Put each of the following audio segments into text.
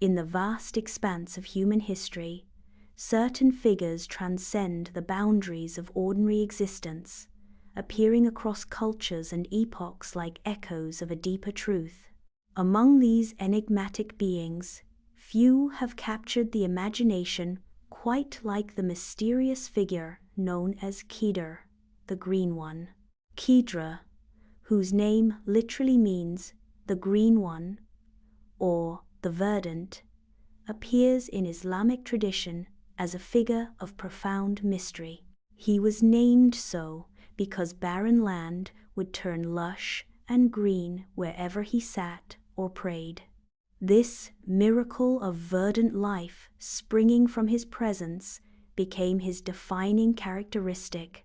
In the vast expanse of human history, certain figures transcend the boundaries of ordinary existence, appearing across cultures and epochs like echoes of a deeper truth. Among these enigmatic beings, few have captured the imagination quite like the mysterious figure known as Khidr, the Green One. Khidr, whose name literally means the Green One or the Verdant, appears in Islamic tradition as a figure of profound mystery. He was named so because barren land would turn lush and green wherever he sat or prayed. This miracle of verdant life springing from his presence became his defining characteristic,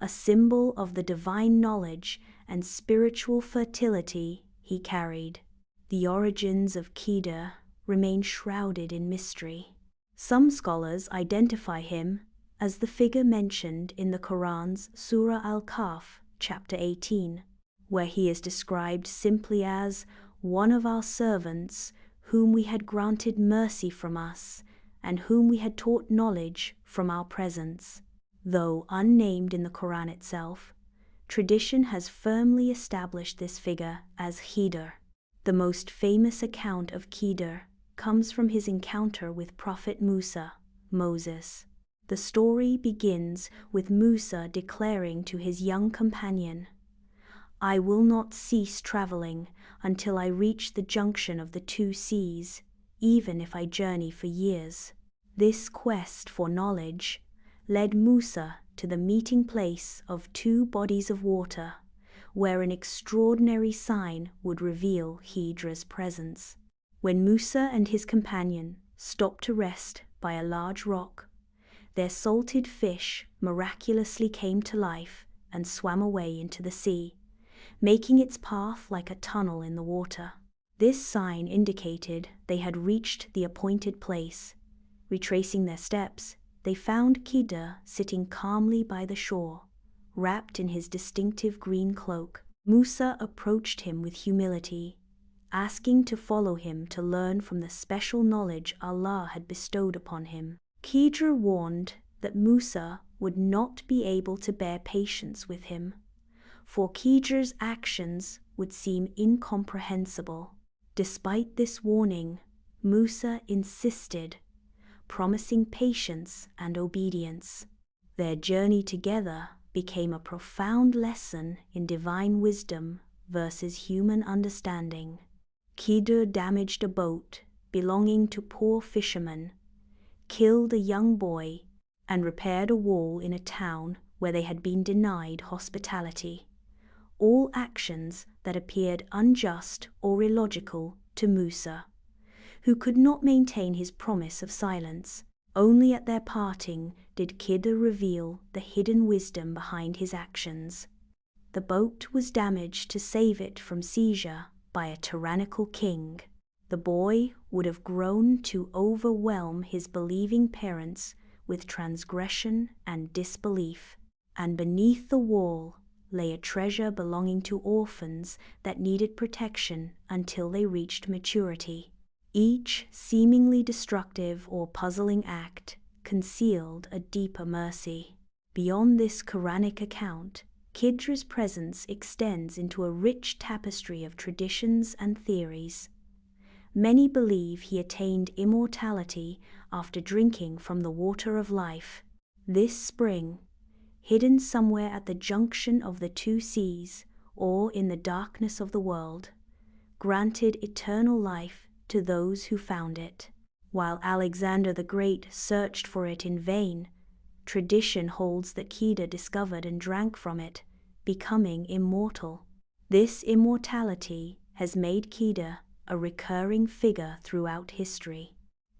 a symbol of the divine knowledge and spiritual fertility he carried. The origins of Khidr remain shrouded in mystery. Some scholars identify him as the figure mentioned in the Quran's Surah Al-Kahf, chapter 18, where he is described simply as one of our servants whom we had granted mercy from us and whom we had taught knowledge from our presence. Though unnamed in the Quran itself, tradition has firmly established this figure as Khidr. The most famous account of Khidr comes from his encounter with Prophet Musa, Moses. The story begins with Musa declaring to his young companion, "I will not cease traveling until I reach the junction of the two seas, even if I journey for years." This quest for knowledge led Musa to the meeting place of two bodies of water, where an extraordinary sign would reveal Khidr's presence. When Musa and his companion stopped to rest by a large rock, their salted fish miraculously came to life and swam away into the sea, making its path like a tunnel in the water. This sign indicated they had reached the appointed place. Retracing their steps, they found Khidr sitting calmly by the shore, wrapped in his distinctive green cloak. Musa approached him with humility, asking to follow him to learn from the special knowledge Allah had bestowed upon him. Khidr warned that Musa would not be able to bear patience with him, for Khidr's actions would seem incomprehensible. Despite this warning, Musa insisted, promising patience and obedience. Their journey together became a profound lesson in divine wisdom versus human understanding. Khidr damaged a boat belonging to poor fishermen, killed a young boy, and repaired a wall in a town where they had been denied hospitality. All actions that appeared unjust or illogical to Musa, who could not maintain his promise of silence. Only at their parting did Khidr reveal the hidden wisdom behind his actions. The boat was damaged to save it from seizure by a tyrannical king. The boy would have grown to overwhelm his believing parents with transgression and disbelief, and beneath the wall lay a treasure belonging to orphans that needed protection until they reached maturity. Each seemingly destructive or puzzling act concealed a deeper mercy. Beyond this Quranic account, Khidr's presence extends into a rich tapestry of traditions and theories. Many believe he attained immortality after drinking from the water of life. This spring, hidden somewhere at the junction of the two seas or in the darkness of the world, granted eternal life to those who found it. While Alexander the Great searched for it in vain, tradition holds that Khidr discovered and drank from it, becoming immortal. This immortality has made Khidr a recurring figure throughout history.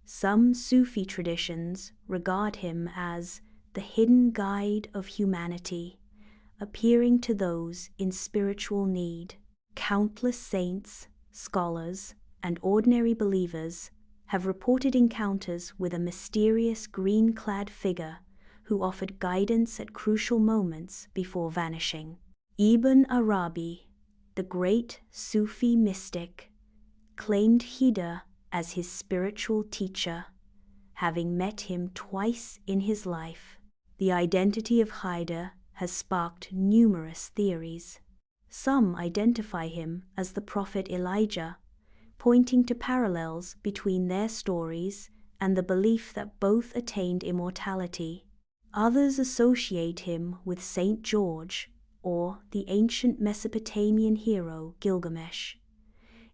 Some Sufi traditions regard him as the hidden guide of humanity, appearing to those in spiritual need. Countless saints, scholars, and ordinary believers have reported encounters with a mysterious green-clad figure who offered guidance at crucial moments before vanishing. Ibn Arabi, the great Sufi mystic, claimed Khidr as his spiritual teacher, having met him twice in his life. The identity of Khidr has sparked numerous theories. Some identify him as the prophet Elijah, pointing to parallels between their stories and the belief that both attained immortality. Others associate him with Saint George or the ancient Mesopotamian hero Gilgamesh.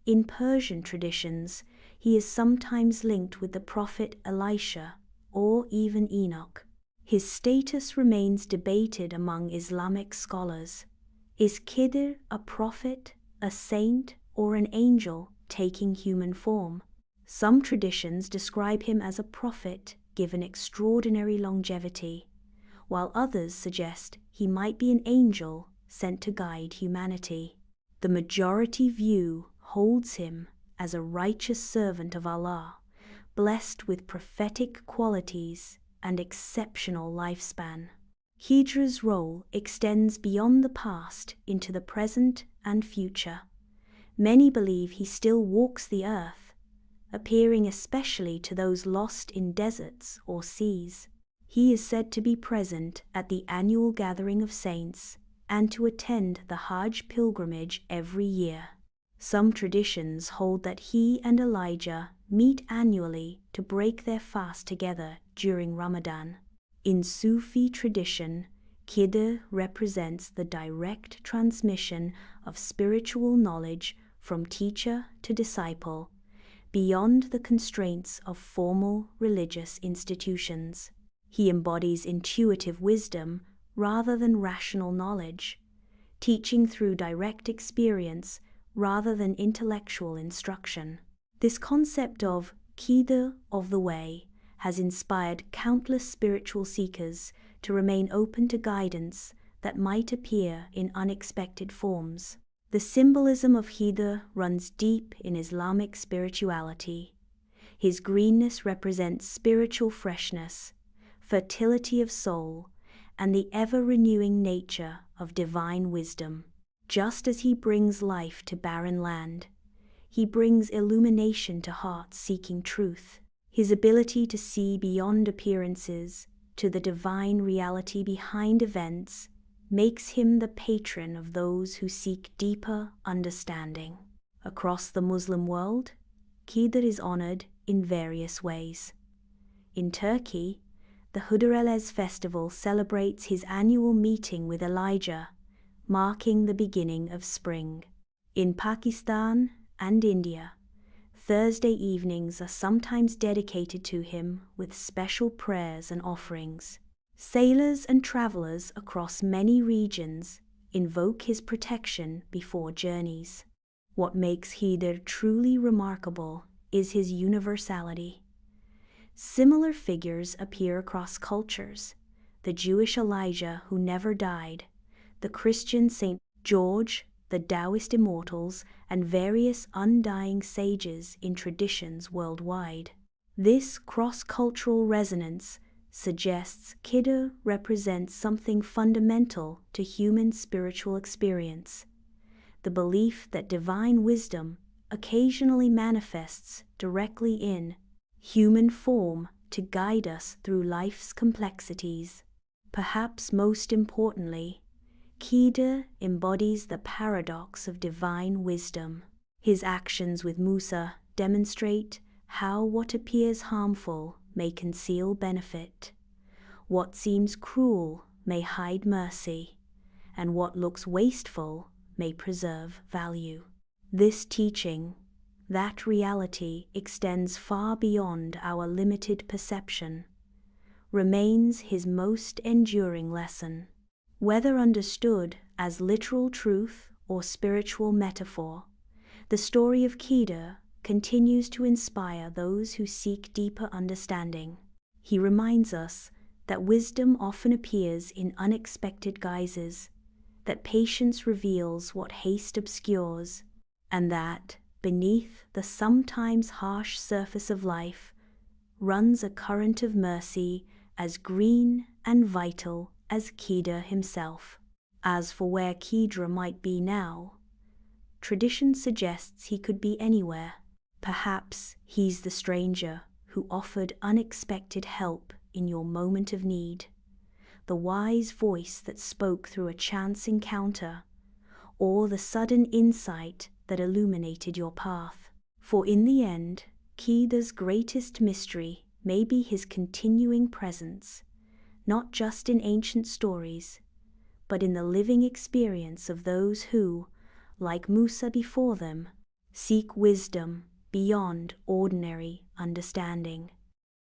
In Persian traditions, he is sometimes linked with the prophet Elisha or even Enoch. His status remains debated among Islamic scholars. Is Khidr a prophet, a saint, or an angel taking human form? Some traditions describe him as a prophet given extraordinary longevity, while others suggest he might be an angel sent to guide humanity. The majority view holds him as a righteous servant of Allah, blessed with prophetic qualities and exceptional lifespan. Khidr's role extends beyond the past into the present and future. Many believe he still walks the earth, appearing especially to those lost in deserts or seas. He is said to be present at the annual gathering of saints and to attend the Hajj pilgrimage every year. Some traditions hold that he and Elijah meet annually to break their fast together during Ramadan. In Sufi tradition, Khidr represents the direct transmission of spiritual knowledge from teacher to disciple, beyond the constraints of formal religious institutions. He embodies intuitive wisdom rather than rational knowledge, teaching through direct experience rather than intellectual instruction. This concept of Khidr of the Way has inspired countless spiritual seekers to remain open to guidance that might appear in unexpected forms. The symbolism of Khidr runs deep in Islamic spirituality. His greenness represents spiritual freshness, fertility of soul, and the ever-renewing nature of divine wisdom. Just as he brings life to barren land, he brings illumination to hearts seeking truth. His ability to see beyond appearances to the divine reality behind events makes him the patron of those who seek deeper understanding. Across the Muslim world, Khidr is honored in various ways. In Turkey, the Hıdrellez festival celebrates his annual meeting with Elijah, marking the beginning of spring. In Pakistan and India, Thursday evenings are sometimes dedicated to him with special prayers and offerings. Sailors and travelers across many regions invoke his protection before journeys. What makes Khidr truly remarkable is his universality. Similar figures appear across cultures: the Jewish Elijah who never died, the Christian Saint George, the Taoist Immortals, and various undying sages in traditions worldwide. This cross-cultural resonance suggests Khidr represents something fundamental to human spiritual experience: the belief that divine wisdom occasionally manifests directly in human form to guide us through life's complexities. Perhaps most importantly, Khidr embodies the paradox of divine wisdom. His actions with Musa demonstrate how what appears harmful may conceal benefit, what seems cruel may hide mercy, and what looks wasteful may preserve value. This teaching, that reality extends far beyond our limited perception, remains his most enduring lesson. Whether understood as literal truth or spiritual metaphor, the story of Khidr continues to inspire those who seek deeper understanding. He reminds us that wisdom often appears in unexpected guises, that patience reveals what haste obscures, and that, beneath the sometimes harsh surface of life, runs a current of mercy as green and vital as Khidr himself. As for where Khidr might be now, tradition suggests he could be anywhere. Perhaps he's the stranger who offered unexpected help in your moment of need, the wise voice that spoke through a chance encounter, or the sudden insight that illuminated your path. For in the end, Khidr's greatest mystery may be his continuing presence, not just in ancient stories, but in the living experience of those who, like Musa before them, seek wisdom beyond ordinary understanding.